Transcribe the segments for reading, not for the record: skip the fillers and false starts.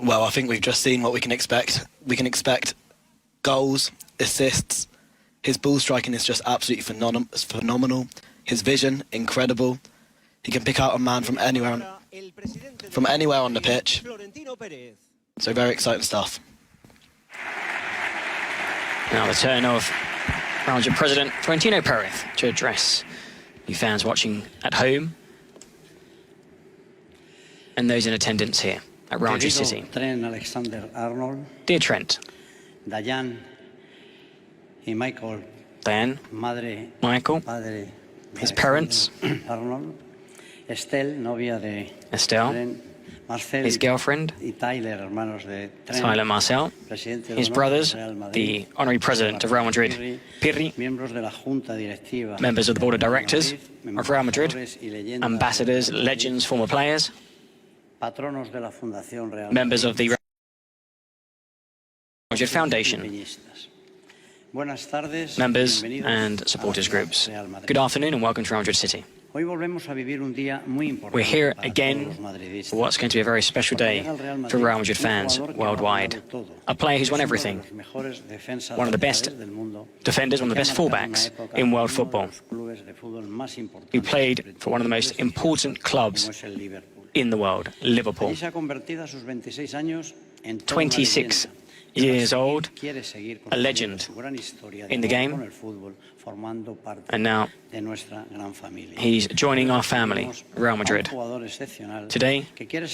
Well, I think we've just seen what we can expect. We can expect goals, assists. His ball striking is just absolutely phenomenal. His vision, incredible. He can pick out a man from anywhere on the pitch. So very exciting stuff. Now the turn of Real Madrid President Florentino Perez to address you fans watching at home and those in attendance here at Real Madrid City. Dear Trent, Diane, Michael, his parents, Estelle, his girlfriend, Tyler Marcel, his brothers, the honorary president of Real Madrid, Pirri, members of the board of directors of Real Madrid, ambassadors, legends, former players, members of the Real Madrid Foundation, members and supporters groups. Good afternoon and welcome to Real Madrid City. We're here again for what's going to be a very special day for Real Madrid fans worldwide. A player who's won everything. One of the best defenders, one of the best fullbacks in world football. Who played for one of the most important clubs in the world, Liverpool. 26 years old, a legend in the game, and now he's joining our family, Real Madrid. Today,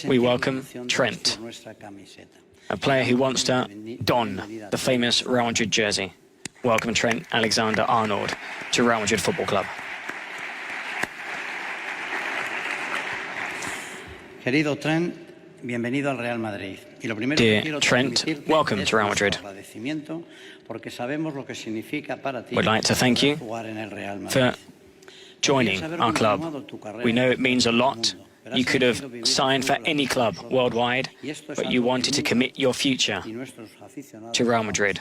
we welcome Trent, a player who wants to don the famous Real Madrid jersey. Welcome Trent Alexander-Arnold to Real Madrid Football Club. Querido Trent, bienvenido al Real Madrid. Dear Trent, welcome to Real Madrid. We'd like to thank you for joining our club. We know it means a lot. You could have signed for any club worldwide, but you wanted to commit your future to Real Madrid.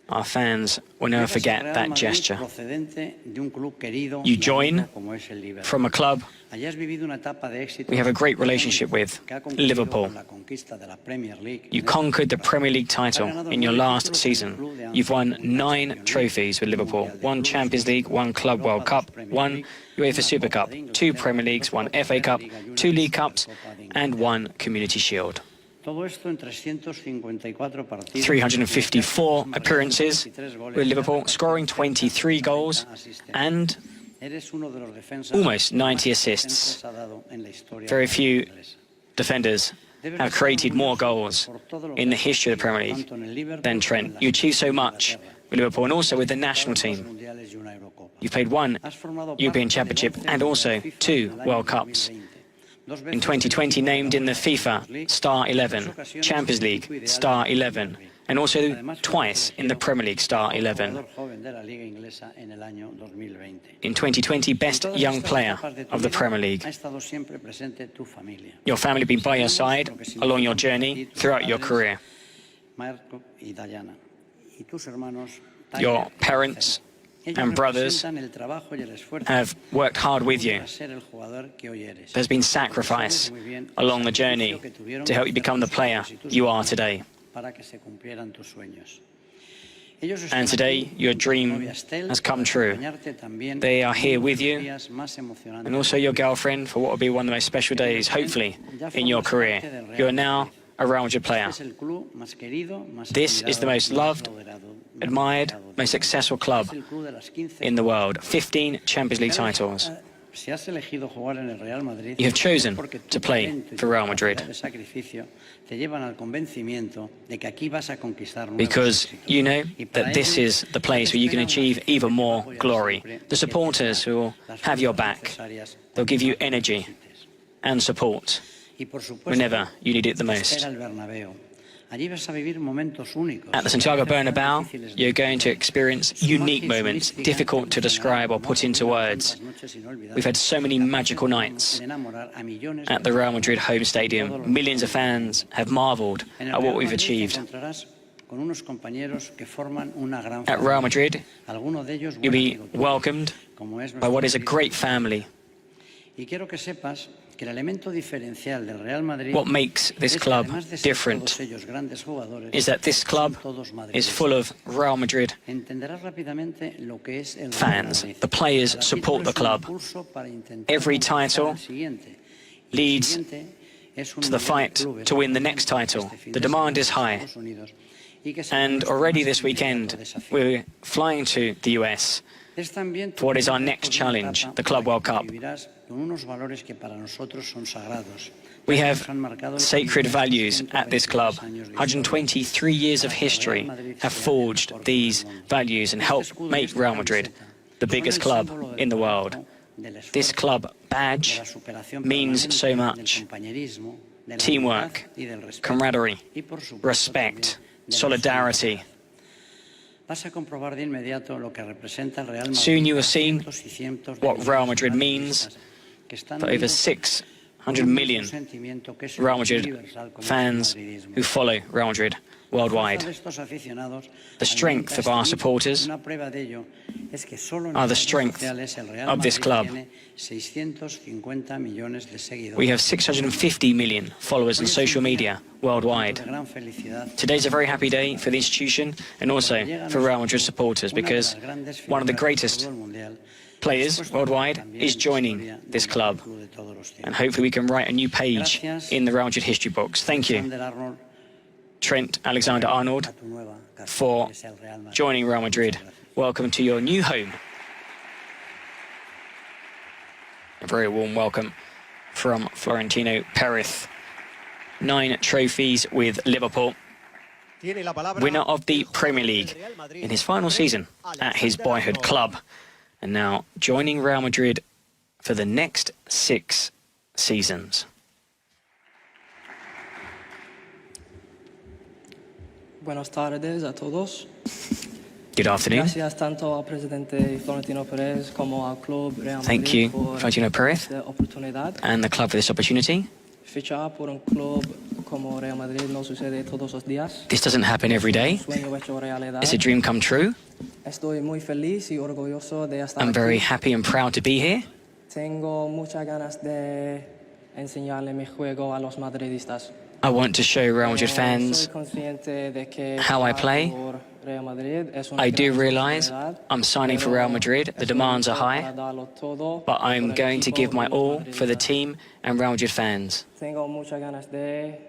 Our fans will never forget that gesture. You join from a club we have a great relationship with, Liverpool. You conquered the Premier League title in your last season. You've won 9 trophies with Liverpool. 1 Champions League, 1 Club World Cup, 1 UEFA Super Cup, 2 Premier Leagues, 1 FA Cup, 2 League Cups, and 1 Community Shield. 354 appearances with Liverpool, scoring 23 goals and almost 90 assists. Very few defenders have created more goals in the history of the Premier League than Trent. You achieved so much with Liverpool and also with the national team. You played 1 European Championship and also 2 World Cups. In 2020, named in the FIFA Star 11, Champions League Star 11, and also twice in the Premier League Star 11. In 2020, Best Young Player of the Premier League. Your family have been by your side along your journey throughout your career. Your parents and brothers have worked hard with you. There's been sacrifice along the journey to help you become the player you are today. And today, your dream has come true. They are here with you, and also your girlfriend for what will be one of the most special days, hopefully, in your career. You are now a Real Madrid player. This is the most loved, admired, most successful club in the world. 15 Champions League titles. You have chosen to play for Real Madrid because you know that this is the place where you can achieve even more glory. The supporters who will have your back, they'll give you energy and support whenever you need it the most. At the Santiago Bernabeu, you're going to experience unique moments, difficult to describe or put into words. We've had so many magical nights at the Real Madrid home stadium. Millions of fans have marvelled at what we've achieved. At Real Madrid, you'll be welcomed by what is a great family. What makes this club different is that this club is full of Real Madrid fans. The players support the club. Every title leads to the fight to win the next title. The demand is high. And already this weekend, we're flying to the US for what is our next challenge, the Club World Cup. We have sacred values at this club. 123 years of history have forged these values and helped make Real Madrid the biggest club in the world. This club badge means so much. Teamwork, camaraderie, respect, solidarity. Soon you will see what Real Madrid means for over 600 million Real Madrid fans who follow Real Madrid worldwide. The strength of our supporters are the strength of this club. We have 650 million followers on social media worldwide. Today's a very happy day for the institution and also for Real Madrid supporters, because one of the greatest players worldwide is joining this club, and hopefully we can write a new page in the Real Madrid history books. Thank you, Trent Alexander-Arnold, for joining Real Madrid. Welcome to your new home. A very warm welcome from Florentino Perez. 9 trophies with Liverpool. Winner of the Premier League in his final season at his boyhood club. And now joining Real Madrid for the next 6 seasons. Buenas tardes a todos. Good afternoon. Gracias tanto al presidente Florentino Perez como al club Real Madrid. Thank you, Florentino Perez, and the club for this opportunity. Fichar por un club como Real Madrid no sucede todos los días. This doesn't happen every day. Sueño hecho realidad. It's a dream come true. Estoy muy feliz y orgulloso de estar I'm very aquí. happy and proud to be here. Tengo muchas ganas de enseñarle mi juego a los madridistas. I want to show Real Madrid fans Soy consciente de que how I play. por Real Madrid es una I do gran realise responsabilidad, I'm signing for Real Madrid. The demands are high, para darlo todo but I'm por el going to give equipo my y los all for the madridistas. team and Real Madrid fans. Tengo muchas ganas de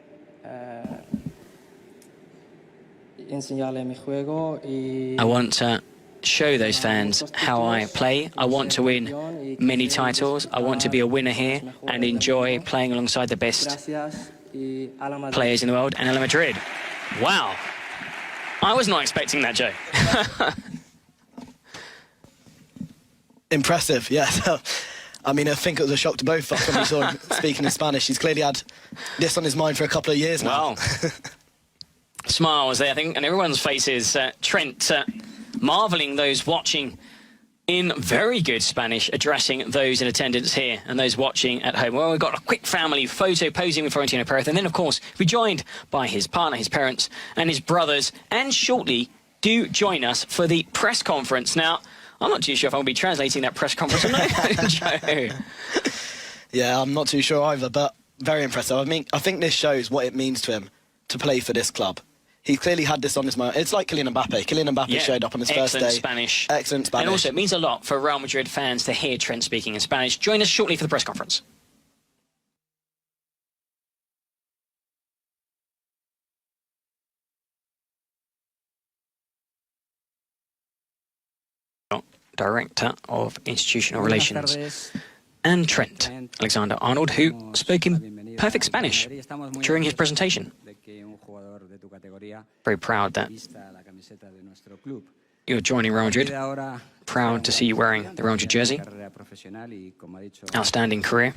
enseñarle mi juego y I want to show those fans how I play. I want to win many titles. I want to be a winner here and enjoy playing alongside the best gracias y a la Madrid. players in the world and Real Madrid. Wow. I was not expecting that, Joe. Impressive, yeah. So, I mean, I think it was a shock to both of us when we saw him speaking in Spanish. He's clearly had this on his mind for a couple of years now. Wow. Smiles there, I think, on everyone's faces. Trent marvelling those watching in very good Spanish, addressing those in attendance here and those watching at home. Well, we've got a quick family photo posing with Florentino Perez, and then, of course, we're joined by his partner, his parents, and his brothers, and shortly do join us for the press conference. Now, I'm not too sure if I'll be translating that press conference or not, Joe. Yeah, I'm not too sure either, but very impressive. I mean, I think this shows what it means to him to play for this club. He clearly had this on his mind. It's like Kylian Mbappe. Kylian Mbappe showed up on his first day. Excellent Spanish. And also, it means a lot for Real Madrid fans to hear Trent speaking in Spanish. Join us shortly for the press conference. Director of Institutional Relations, and Trent Alexander-Arnold, who spoke in perfect Spanish during his presentation. Very proud that you're joining Real Madrid. Proud to see you wearing the Real Madrid jersey. Outstanding career.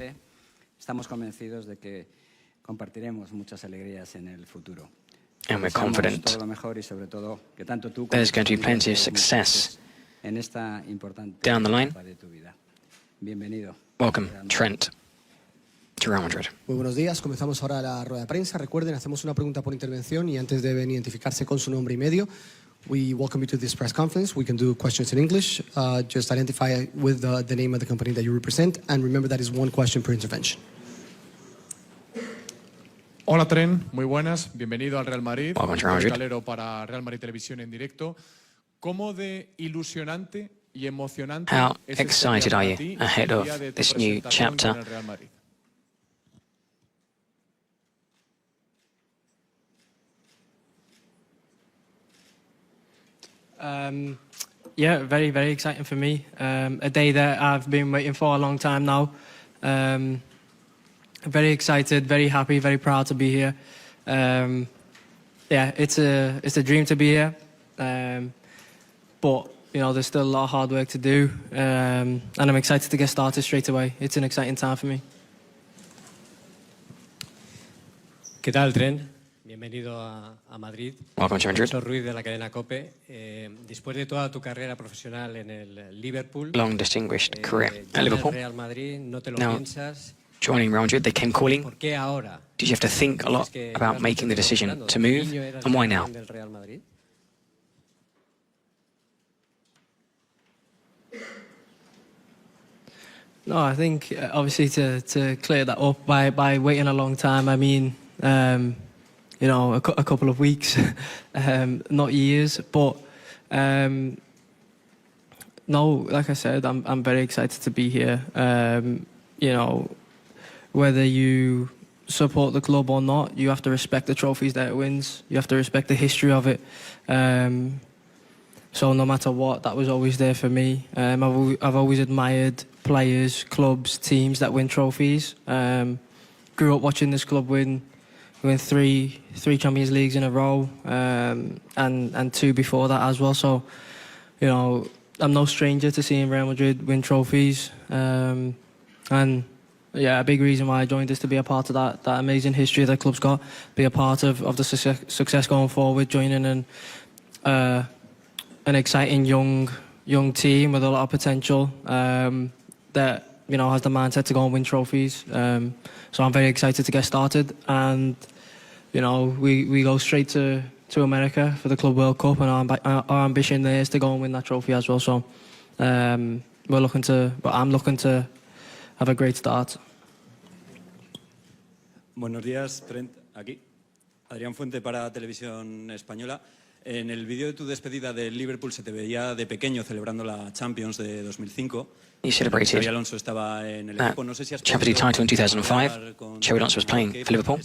And we're confident there's going to be plenty of success down the line. Welcome, Trent, to Real Madrid. Muy buenos días, comenzamos ahora la rueda de prensa. Recuerden, hacemos una pregunta por intervención y antes deben identificarse con su nombre y medio. We welcome you to this press conference. We can do questions in English. Just identify with the name of the company that you represent, and remember that is one question per intervention. Hola Tren, muy buenas, bienvenido al Real Madrid. Welcome to Real Madrid. Calero para Real Madrid Televisión en directo. ¿Cómo de ilusionante y emocionante How es este excited día are para you ti, ahead el of día de tu this new presentación chapter? con el Real Madrid? Yeah, very, very exciting for me. A day that I've been waiting for a long time now. Very excited, very happy, very proud to be here. Yeah, it's a dream to be here. But there's still a lot of hard work to do, and I'm excited to get started straight away. It's an exciting time for me. ¿Qué tal, Tren? Bienvenido a Madrid. Welcome to Madrid. Soy Ruiz de la cadena COPE. Después de toda tu carrera profesional en el Liverpool, Long distinguished career at el Liverpool. Real Madrid, no te lo Now, piensas. Joining Real Madrid, they came calling. ¿Por qué ahora? Did you have to think a lot Es que about realmente making the te decision preguntando, to ¿de move, niño eras and why now? fan del Real Madrid? No, I think obviously to clear that up by waiting a long time. I mean, a couple of weeks, not years. But no, like I said, I'm very excited to be here. Whether you support the club or not, you have to respect the trophies that it wins. You have to respect the history of it. So no matter what, that was always there for me. I've always admired players, clubs, teams that win trophies. Grew up watching this club win three Champions Leagues in a row, and two before that as well. So, I'm no stranger to seeing Real Madrid win trophies. And yeah, a big reason why I joined is to be a part of that amazing history the club's got, be a part of the success going forward, joining an exciting young team with a lot of potential that has the mindset to go and win trophies. So I'm very excited to get started, and we go straight to America for the Club World Cup, and our ambition there is to go and win that trophy as well. So I'm looking to have a great start. Buenos días, Trent, aquí. Adrián Fuente para Televisión Española. En el vídeo de tu despedida del Liverpool se te veía de pequeño celebrando la Champions de 2005. You celebrated Xabi Alonso estaba en el equipo. No sé si has Champions League title in 2005. Xabi Alonso was playing for Liverpool.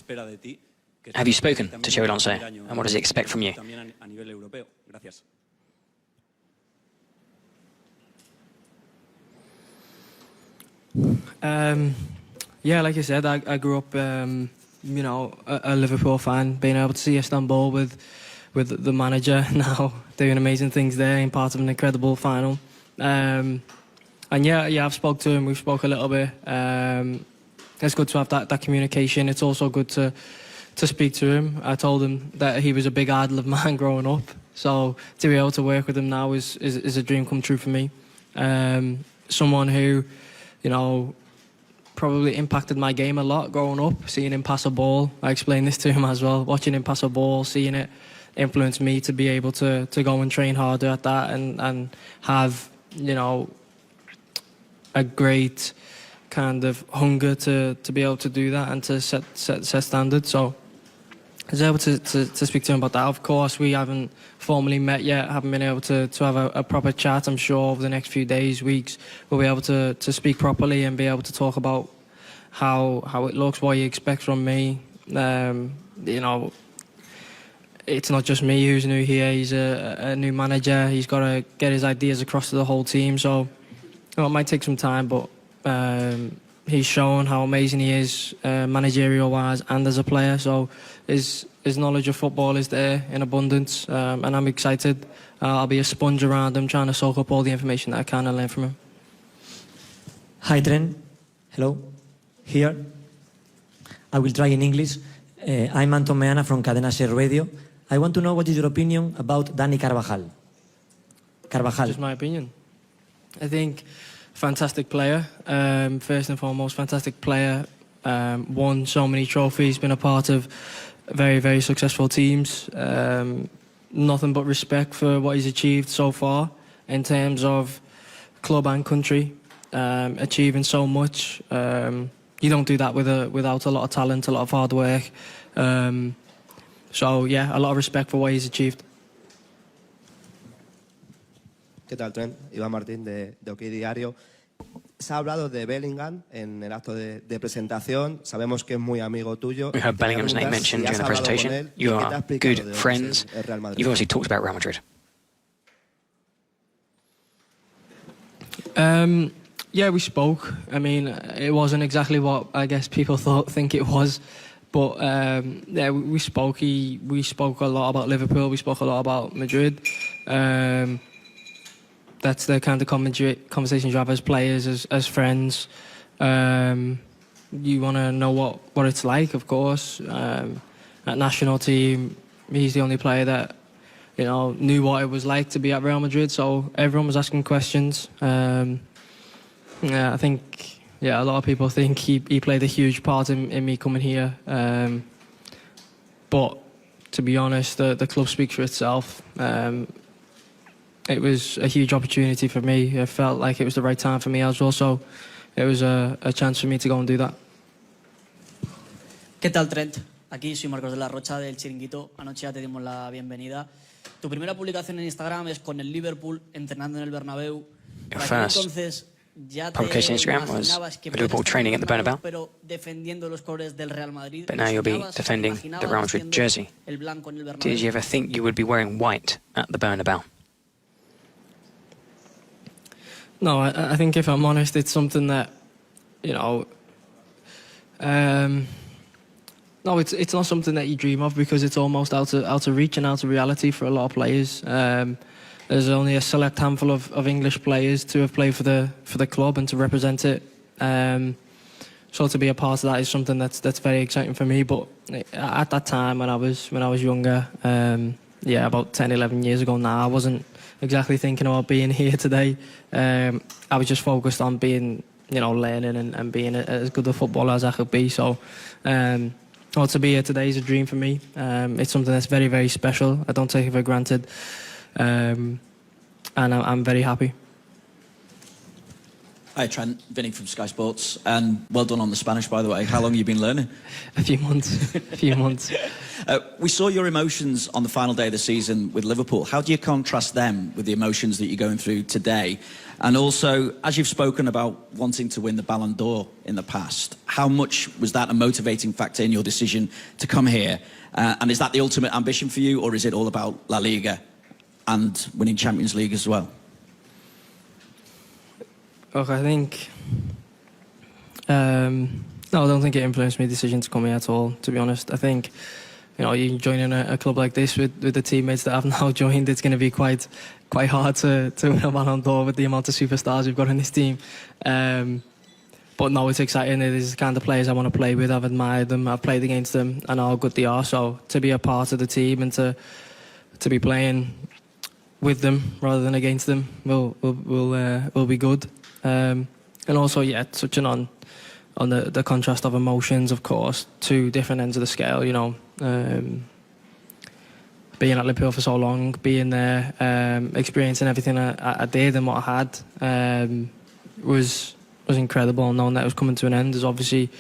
Have you spoken to Xabi Alonso, and what does he expect from you? También a nivel europeo. Gracias. Yeah, like I said, I grew up, a Liverpool fan, being able to see Istanbul with the manager now doing amazing things there, and part of an incredible final. And yeah, I've spoke to him. We've spoke a little bit. It's good to have that communication. It's also good to speak to him. I told him that he was a big idol of mine growing up. So to be able to work with him now is a dream come true for me. Someone who, probably impacted my game a lot growing up, seeing him pass a ball. I explained this to him as well. Watching him pass a ball, seeing it influenced me to be able to go and train harder at that and have, a great kind of hunger to be able to do that and to set standards. So I was able to speak to him about that. Of course, we haven't formally met yet, haven't been able to have a proper chat. I'm sure over the next few days, weeks, we'll be able to speak properly and be able to talk about how it looks, what he expects from me. It's not just me who's new here. He's a new manager. He's got to get his ideas across to the whole team. So it might take some time, but he's shown how amazing he is, managerial-wise and as a player. So his knowledge of football is there in abundance, and I'm excited. I'll be a sponge around him, trying to soak up all the information that I can and learn from him. Hi, Tren. Hello. Here. I will try in English. I'm Anton Meana from Cadena Ser Radio. I want to know what is your opinion about Dani Carvajal. Just my opinion. I think fantastic player. First and foremost, fantastic player. Won so many trophies, been a part of very, very successful teams. Nothing but respect for what he's achieved so far in terms of club and country. Achieving so much. You don't do that without a lot of talent, a lot of hard work. So yeah, a lot of respect for what he's achieved. ¿Qué tal, Trent? Iván Martín de OK Diario. Se ha hablado de Bellingham en el acto de presentación. Sabemos que es muy amigo tuyo. We heard Bellingham's name mentioned during the presentation. You are good friends. You've obviously talked about Real Madrid. Yeah, we spoke. I mean, it wasn't exactly what I guess people think it was, but yeah, we spoke. We spoke a lot about Liverpool. We spoke a lot about Madrid. That's the kind of conversations you have as players, as friends. You want to know what it's like, of course. At national team, he's the only player that knew what it was like to be at Real Madrid. So everyone was asking questions. Yeah, I think a lot of people think he played a huge part in me coming here. But to be honest, the club speaks for itself. It was a huge opportunity for me. It felt like it was the right time for me as well. So it was a chance for me to go and do that. ¿Qué tal, Trent? Aquí soy Marcos de la Rocha del Chiringuito. Anoche ya te dimos la bienvenida. Tu primera publicación en Instagram es con el Liverpool entrenando en el Bernabéu. Your first publication on Instagram was Liverpool training at the Bernabeu. But now you'll be defending the Real Madrid jersey. Did you ever think you would be wearing white at the Bernabeu? No, I think if I'm honest, it's something that, no, it's not something that you dream of because it's almost out of reach and out of reality for a lot of players. There's only a select handful of English players to have played for the club and to represent it. So to be a part of that is something that's very exciting for me. But at that time when I was younger, about 10, 11 years ago now, I wasn't exactly thinking about being here today. I was just focused on being, learning and being as good a footballer as I could be. So, to be here today is a dream for me. It's something that's very, very special. I don't take it for granted. And I'm very happy. Hi, Trent. Vinny from Sky Sports. And well done on the Spanish, by the way. How long have you been learning? A few months. We saw your emotions on the final day of the season with Liverpool. How do you contrast them with the emotions that you're going through today? And also, as you've spoken about wanting to win the Ballon d'Or in the past, how much was that a motivating factor in your decision to come here? And is that the ultimate ambition for you, or is it all about La Liga and winning Champions League as well? Look, I think... no, I don't think it influenced my decision to come here at all, to be honest. I think, you joining a club like this with the teammates that I've now joined, it's going to be quite hard to win a Ballon d'Or with the amount of superstars we've got in this team. But no, it's exciting. It is the kind of players I want to play with. I've admired them, I've played against them, I know how good they are. So to be a part of the team and to be playing with them rather than against them will be good. And also, touching on the contrast of emotions, of course, two different ends of the scale. Being at Liverpool for so long, being there, experiencing everything I did and what I had was incredible. Knowing that it was coming to an end is obviously,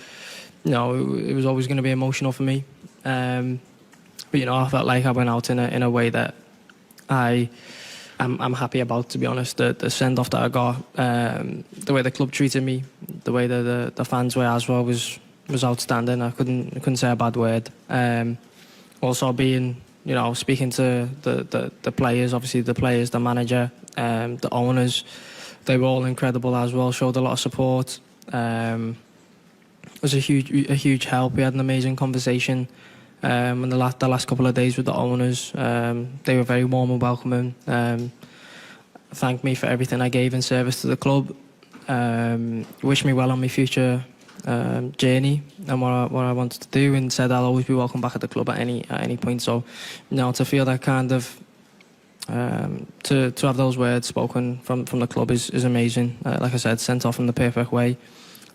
it was always going to be emotional for me. But I felt like I went out in a way that I'm happy about, to be honest. The send-off that I got, the way the club treated me, the way the fans were as well was outstanding. I couldn't say a bad word. Also being, speaking to the players, obviously the players, the manager, the owners, they were all incredible as well, showed a lot of support. It was a huge help. We had an amazing conversation. And the last couple of days with the owners, they were very warm and welcoming. Thanked me for everything I gave in service to the club. Wished me well on my future journey and what I wanted to do, and said I'll always be welcome back at the club at any point. So, to feel that kind of to have those words spoken from the club is amazing. Like I said, sent off in the perfect way,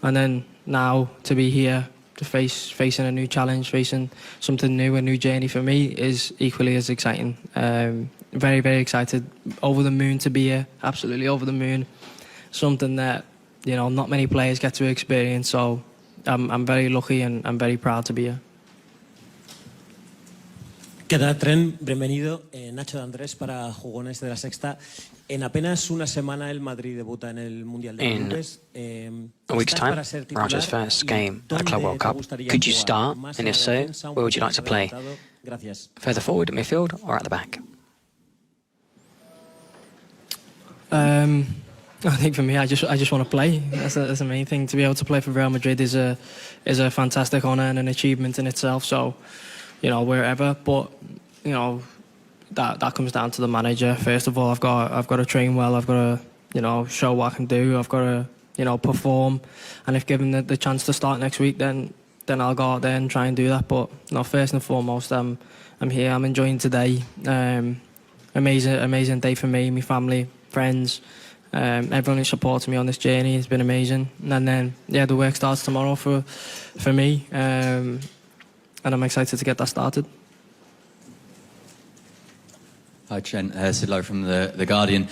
and then now to be here. Facing a new challenge, facing something new, a new journey for me is equally as exciting. Very, very excited. Over the moon to be here, absolutely over the moon. Something that, not many players get to experience, so I'm very lucky and I'm very proud to be here. ¿Qué tal, Tren? Bienvenido. Nacho de Andrés para Jugones de la Sexta. En apenas una semana el Madrid debuta en el Mundial de Clubes. A week's time, Raja's first game at the Club World Cup. Could you start? And if so, where would you like to play? Further forward at midfield or at the back? I think for me, I just want to play. That's the main thing. To be able to play for Real Madrid is a fantastic honour and an achievement in itself. So, you know, wherever. But you know, that comes down to the manager. First of all, I've got to train well. I've got to, you know, show what I can do. I've got to, you know, perform. And if given the chance to start next week, then I'll go out there and try and do that. But you know, first and foremost, I'm here. I'm enjoying today. Amazing day for me, my family, friends. Everyone who supported me on this journey has been amazing. And then, yeah, the work starts tomorrow for me. And I'm excited to get that started. Hi, Trent. Sid Lowe from the Guardian.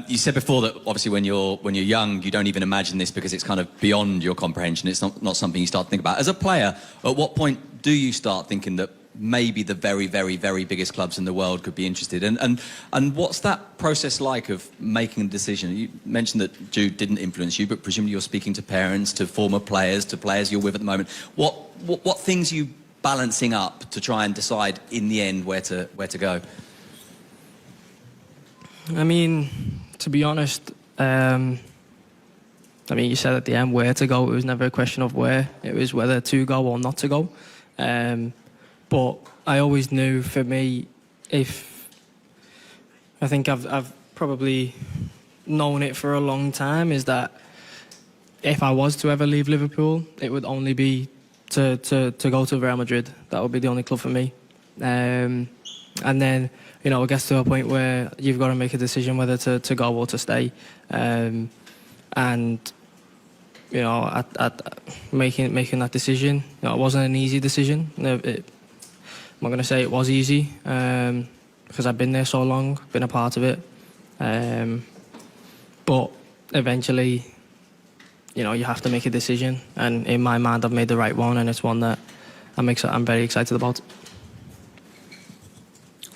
You said before that obviously when you're young, you don't even imagine this because it's kind of beyond your comprehension. It's not something you start to think about. As a player, at what point do you start thinking that maybe the very, very, very biggest clubs in the world could be interested? And what's that process like of making a decision? You mentioned that Jude didn't influence you, but presumably you're speaking to parents, to former players, to players you're with at the moment. What things are you balancing up to try and decide in the end where to go? I mean, to be honest, I mean, you said at the end where to go. It was never a question of where. It was whether to go or not to go. But I always knew for me, I think I've probably known it for a long time, is that if I was to ever leave Liverpool, it would only be to go to Real Madrid. That would be the only club for me. And then, you know, it gets to a point where you've got to make a decision whether to go or to stay. And, you know, at making that decision, you know, it wasn't an easy decision. I'm not going to say it was easy because I've been there so long, been a part of it. But eventually, you know, you have to make a decision. And in my mind, I've made the right one, and it's one that I'm very excited about.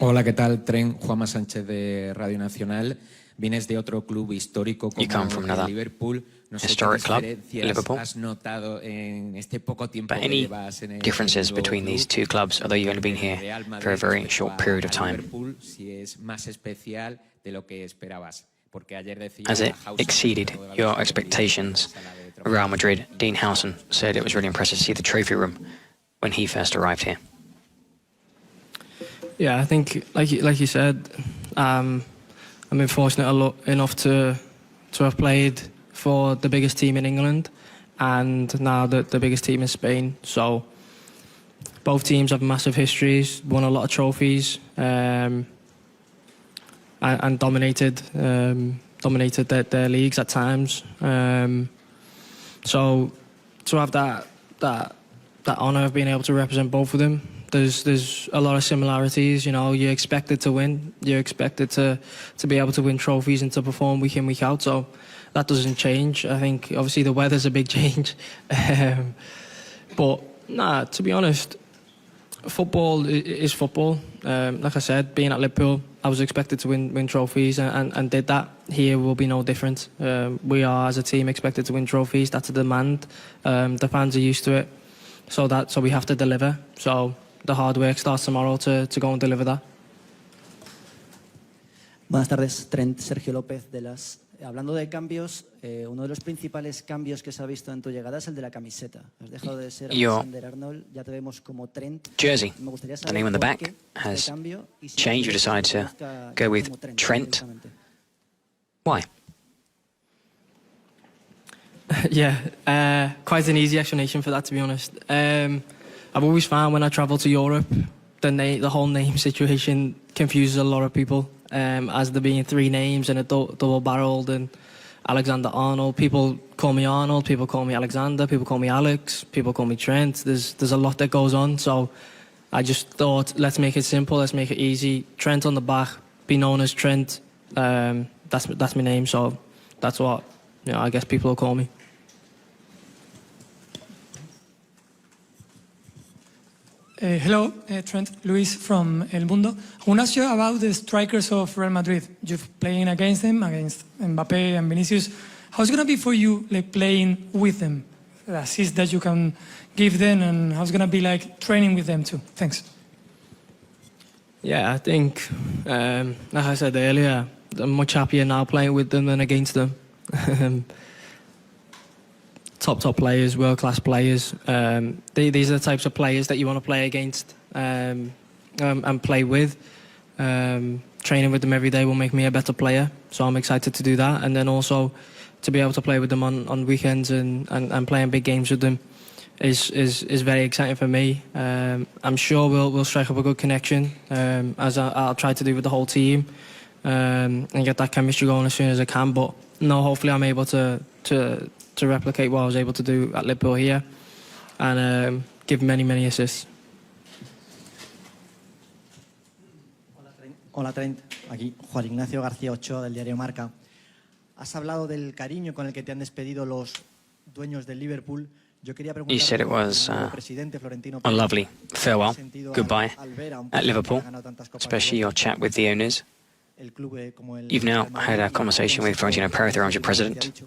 Hola, ¿qué tal? Tren, Juanma Sánchez de Radio Nacional. Vienes de otro club histórico como el Liverpool. No sé historic club, qué Liverpool. has notado en este poco tiempo But que any llevas en el differences between these two clubs, although you've only been here for a very short period of time? Liverpool, si es más especial de lo que esperabas. Porque ayer decía Has it exceeded your expectations? Real Madrid, Dean Howson said it was really impressive to see the trophy room when he first arrived here. Yeah, I think, like you said, I've been fortunate enough to have played for the biggest team in England and now the biggest team in Spain. So both teams have massive histories, won a lot of trophies, and dominated their leagues at times. So to have that honour of being able to represent both of them, there's a lot of similarities. You know, you're expected to win. You're expected to be able to win trophies and to perform week in, week out. So that doesn't change. I think obviously the weather's a big change. But nah, to be honest, football is football. Like I said, being at Liverpool, I was expected to win trophies and did that. Here will be no different. We are, as a team, expected to win trophies. That's a demand. The fans are used to it. So we have to deliver. So the hard work starts tomorrow to go and deliver that. Buenas tardes, Trent, Sergio López de las... Hablando de cambios, uno de los principales cambios que se ha visto en tu llegada es el de la camiseta. Has dejado de ser Alexander Arnold, ya te vemos como Trent. Jersey, the name on the back has changed. You decided to go with Trent. Why? Yeah, quite an easy explanation for that, to be honest. I've always found when I travel to Europe, the whole name situation confuses a lot of people. As there being three names and a double-barreled and Alexander Arnold. People call me Arnold, people call me Alexander, people call me Alex, people call me Trent. There's a lot that goes on, so I just thought, let's make it simple, let's make it easy. Trent on the back, be known as Trent. That's my name, so that's what, you know, I guess people will call me. Hello, Trent. Luis from El Mundo. I want to ask you about the strikers of Real Madrid. You're playing against them, against Mbappe and Vinicius. How's it going to be for you, like, playing with them? The assist that you can give them, and how's it going to be like training with them too? Thanks. Yeah, I think, like I said earlier, I'm much happier now playing with them than against them. Top players, world-class players. These are the types of players that you want to play against and play with. Training with them every day will make me a better player, so I'm excited to do that. And then also to be able to play with them on weekends and playing big games with them is very exciting for me. I'm sure we'll strike up a good connection, as I'll try to do with the whole team, and get that chemistry going as soon as I can. But no, hopefully I'm able to replicate what I was able to do at Liverpool here, and give many assists. Hola Trent, aquí Juan Ignacio García Ochoa del diario Marca. Has hablado del cariño con el que te han despedido los dueños del Liverpool. Yo quería preguntar. You said it was a lovely farewell, goodbye at Liverpool, especially your chat with the owners. You've now had a conversation with Florentino Perez, the Real president.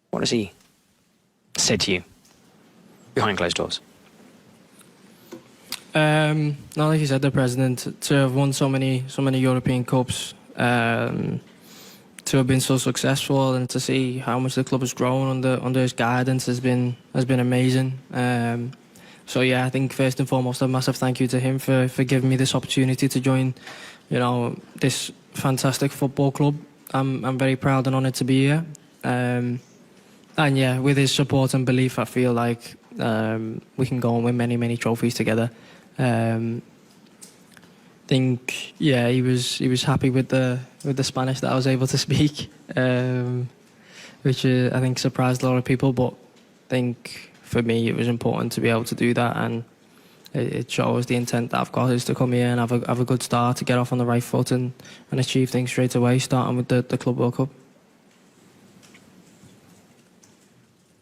What has he said to you behind closed doors? No, like you said, the president, to have won so many European Cups, to have been so successful, and to see how much the club has grown under his guidance has been amazing. So yeah, I think first and foremost a massive thank you to him for giving me this opportunity to join, this fantastic football club. I'm very proud and honoured to be here. And yeah, with his support and belief, I feel like we can go and win many trophies together. I think, yeah, he was happy with the Spanish that I was able to speak, which I think surprised a lot of people. But I think for me it was important to be able to do that, and it shows the intent that I've got is to come here and have a good start, to get off on the right foot and achieve things straight away, starting with the Club World Cup.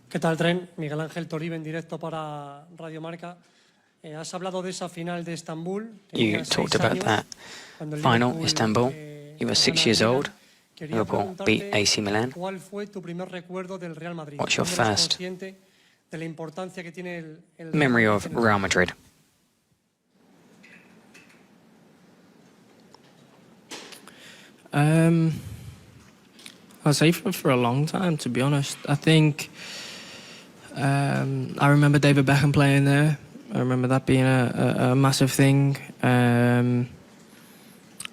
¿Qué tal, Tren? Miguel Ángel Toribio en directo para Radio Marca. Has hablado de esa final de Estambul. You talked about that final, Istanbul. You were 6 years old. Liverpool beat AC Milan. ¿Cuál fue tu primer recuerdo del Real Madrid? What's your first de la importancia que tiene el memory of Real Madrid? I'll say for a long time, to be honest. I think I remember David Beckham playing there. I remember that being a massive thing.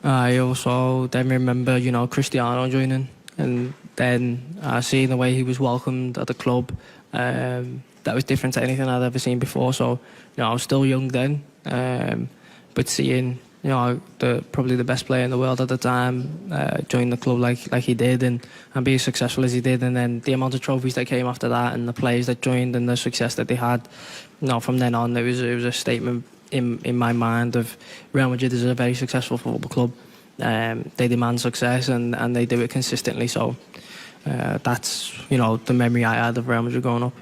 I also then remember, Cristiano joining, and then seeing the way he was welcomed at the club. That was different to anything I'd ever seen before. So, I was still young then, but seeing, probably the best player in the world at the time join the club like he did, and be as successful as he did, and then the amount of trophies that came after that, and the players that joined, and the success that they had. From then on, it was a statement in my mind of Real Madrid is a very successful football club. They demand success, and they do it consistently. So that's the memory I had of Real Madrid growing up.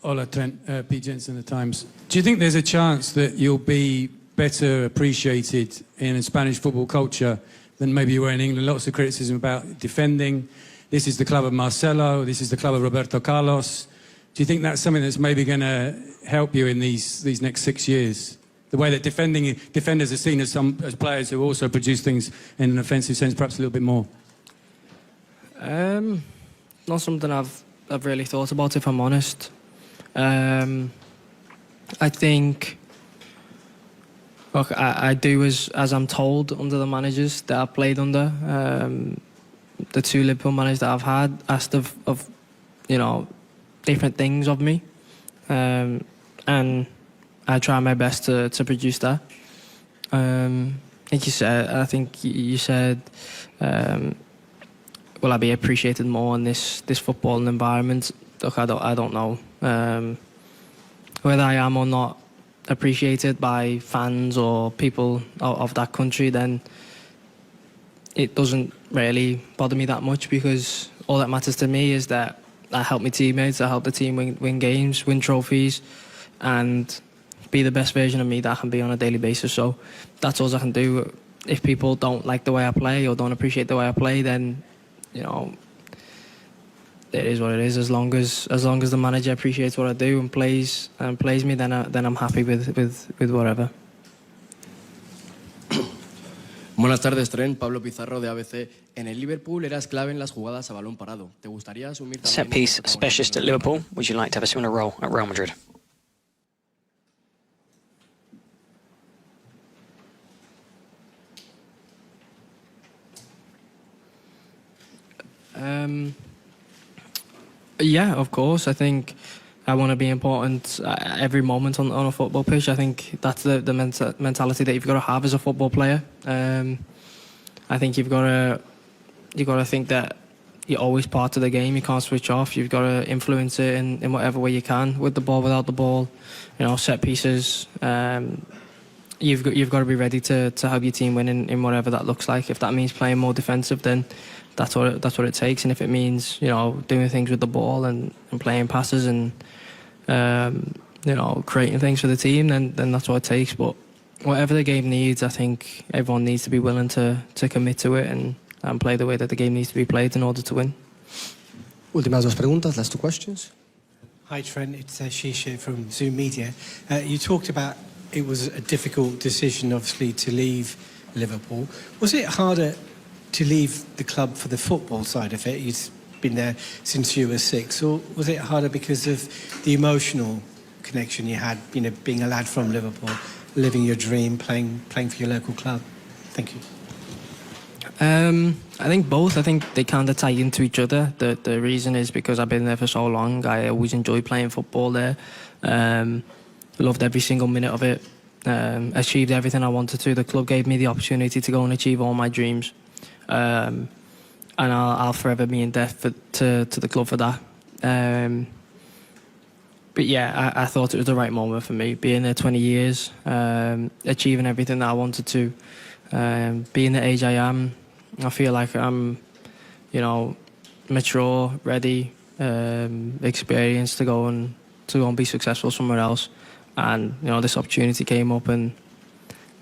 Hola, Trent. Pete Jensen, The Times. Do you think there's a chance that you'll be better appreciated in a Spanish football culture than maybe you were in England? Lots of criticism about defending. This is the club of Marcelo. This is the club of Roberto Carlos. Do you think that's something that's maybe going to help you in these next 6 years? The way that defenders are seen as players who also produce things in an offensive sense, perhaps a little bit more. Not something I've really thought about, if I'm honest. I think, look, I do as I'm told under the managers that I've played under. The two Liverpool managers that I've had asked of different things of me, and I try my best to produce that. I think you said, will I be appreciated more in this footballing environment? Look, I don't know whether I am or not appreciated by fans or people of that country. Then it doesn't really bother me that much, because all that matters to me is that I help my teammates, I help the team win games, win trophies, and be the best version of me that I can be on a daily basis. So that's all I can do. If people don't like the way I play or don't appreciate the way I play, then, you know, it is what it is. As long as the manager appreciates what I do and plays me, then I'm happy with whatever. Buenas tardes, Trent. Pablo Pizarro de ABC. En el Liverpool eras clave en las jugadas a balón parado. ¿Te gustaría asumir también Set piece specialist at Liverpool. Would you like to have a similar role at Real Madrid? Yeah, of course. I think I want to be important every moment on a football pitch. I think that's the mentality that you've got to have as a football player. I think you've got to think that you're always part of the game. You can't switch off. You've got to influence it in whatever way you can, with the ball, without the ball. You know, set pieces. You've got to be ready to help your team win in whatever that looks like. If that means playing more defensive, then that's what it takes. And if it means, you know, doing things with the ball and playing passes and you know, creating things for the team, then that's what it takes. But whatever the game needs, I think everyone needs to be willing to commit to it and play the way that the game needs to be played in order to win. Últimas dos preguntas, last two questions. Hi Trent, it's Shisha from Zoom Media. You talked about it was a difficult decision, obviously, to leave Liverpool. Was it harder to leave the club for the football side of it? You've been there since you were 6, or was it harder because of the emotional connection you had, you know, being a lad from Liverpool, living your dream, playing for your local club? Thank you. I think both. I think they kind of tie into each other. The reason is because I've been there for so long. I always enjoyed playing football there. Loved every single minute of it. Achieved everything I wanted to. The club gave me the opportunity to go and achieve all my dreams. And I'll forever be in debt to the club for that. But yeah, I thought it was the right moment for me. Being there 20 years, achieving everything that I wanted to, being the age I am, I feel like I'm, you know, mature, ready, experienced to go and be successful somewhere else. And you know, this opportunity came up, and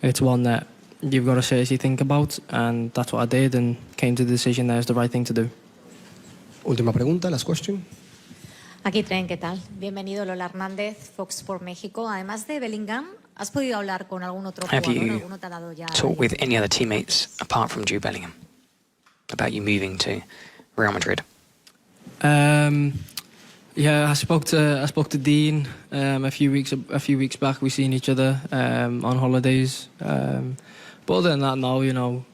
it's one that you've got to seriously think about, and that's what I did, and came to the decision that it's the right thing to do. Última pregunta, last question. Aquí Tren, ¿qué tal? Bienvenido, Lola Hernández, Fox Sports México. Además de Bellingham, ¿has podido hablar con algún otro Have jugador? you ¿Alguno te ha dado ya? talked with any other teammates apart from Jude Bellingham about you moving to Real Madrid? Yeah, I spoke to Dean a few weeks back. We seen each other on holidays. But other than that, no, you know,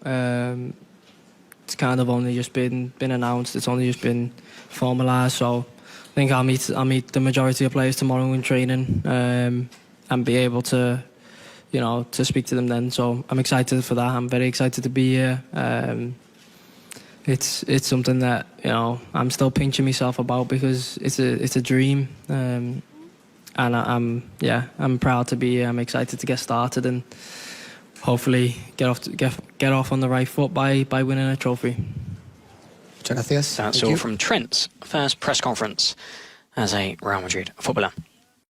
it's kind of only just been announced. It's only just been formalised. So I think I'll meet the majority of players tomorrow in training and be able to, you know, to speak to them then. So I'm excited for that. I'm very excited to be here. It's something that, you know, I'm still pinching myself about because it's a dream, and I'm proud to be here. I'm excited to get started and hopefully get off on the right foot by winning a trophy. That's all from Trent's first press conference as a Real Madrid footballer.